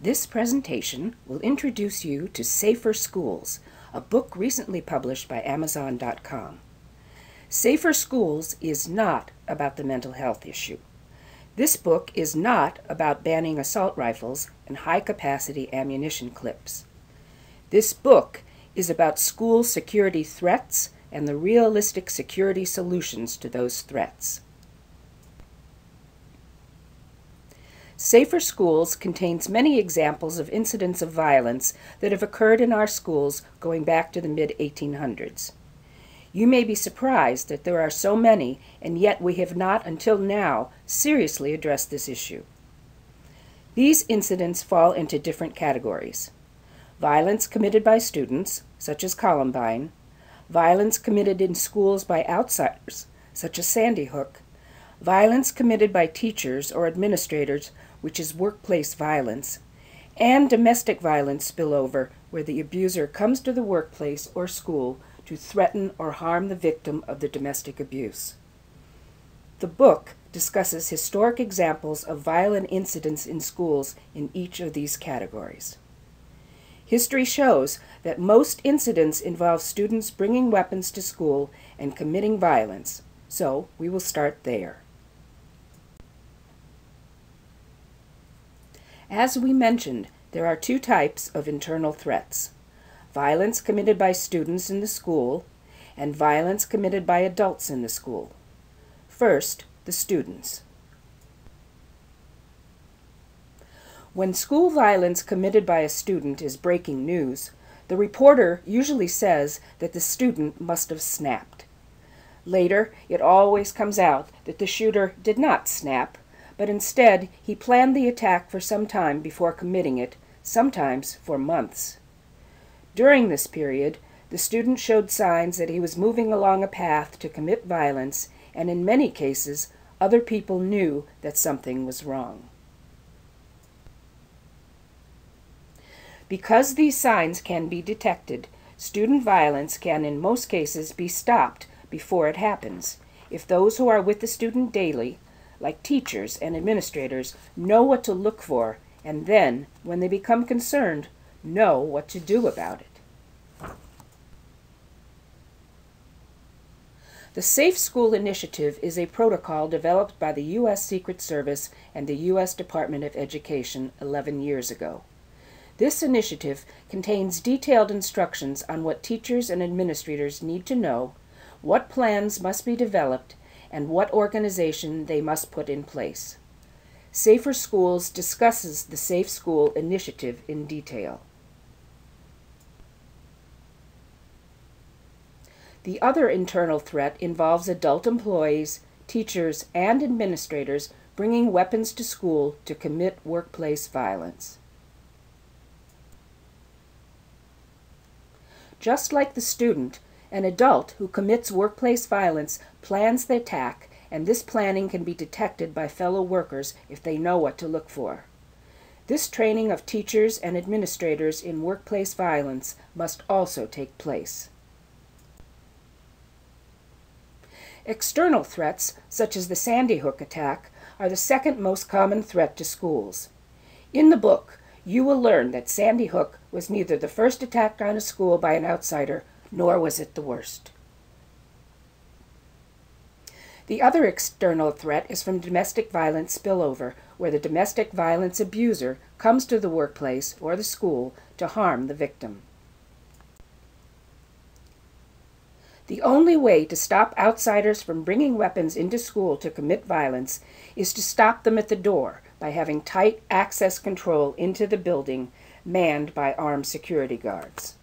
This presentation will introduce you to Safer Schools, a book recently published by Amazon.com. Safer Schools is not about the mental health issue. This book is not about banning assault rifles and high-capacity ammunition clips. This book is about school security threats and the realistic security solutions to those threats. Safer Schools contains many examples of incidents of violence that have occurred in our schools going back to the mid-1800s. You may be surprised that there are so many, and yet we have not until now seriously addressed this issue. These incidents fall into different categories: violence committed by students, such as Columbine; violence committed in schools by outsiders, such as Sandy Hook; violence committed by teachers or administrators, which is workplace violence; and domestic violence spillover, where the abuser comes to the workplace or school to threaten or harm the victim of the domestic abuse. The book discusses historic examples of violent incidents in schools in each of these categories. History shows that most incidents involve students bringing weapons to school and committing violence, so we will start there. As we mentioned, there are two types of internal threats: violence committed by students in the school and violence committed by adults in the school. First, the students. When school violence committed by a student is breaking news, the reporter usually says that the student must have snapped. Later, it always comes out that the shooter did not snap, but instead he planned the attack for some time before committing it, sometimes for months. During this period, the student showed signs that he was moving along a path to commit violence, and in many cases, other people knew that something was wrong. Because these signs can be detected, student violence can in most cases be stopped before it happens, if those who are with the student daily, like teachers and administrators, know what to look for, and then, when they become concerned, know what to do about it. The Safe School Initiative is a protocol developed by the U.S. Secret Service and the U.S. Department of Education 11 years ago. This initiative contains detailed instructions on what teachers and administrators need to know, what plans must be developed, and what organization they must put in place. Safer Schools discusses the Safe School Initiative in detail. The other internal threat involves adult employees, teachers, and administrators bringing weapons to school to commit workplace violence. Just like the student, an adult who commits workplace violence plans the attack, and this planning can be detected by fellow workers if they know what to look for. This training of teachers and administrators in workplace violence must also take place. External threats, such as the Sandy Hook attack, are the second most common threat to schools. In the book, you will learn that Sandy Hook was neither the first attack on a school by an outsider, nor was it the worst. The other external threat is from domestic violence spillover, where the domestic violence abuser comes to the workplace or the school to harm the victim. The only way to stop outsiders from bringing weapons into school to commit violence is to stop them at the door by having tight access control into the building manned by armed security guards.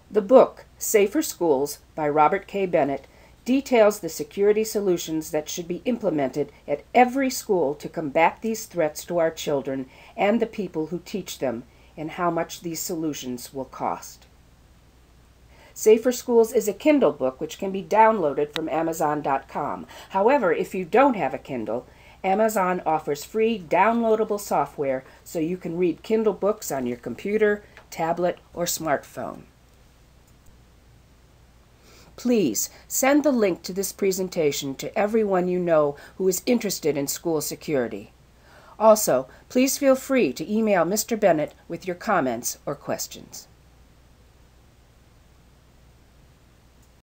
The book, Safer Schools, by Robert K. Bennett, details the security solutions that should be implemented at every school to combat these threats to our children and the people who teach them, and how much these solutions will cost. Safer Schools is a Kindle book which can be downloaded from Amazon.com. However, if you don't have a Kindle, Amazon offers free downloadable software so you can read Kindle books on your computer, tablet, or smartphone. Please send the link to this presentation to everyone you know who is interested in school security. Also, please feel free to email Mr. Bennett with your comments or questions.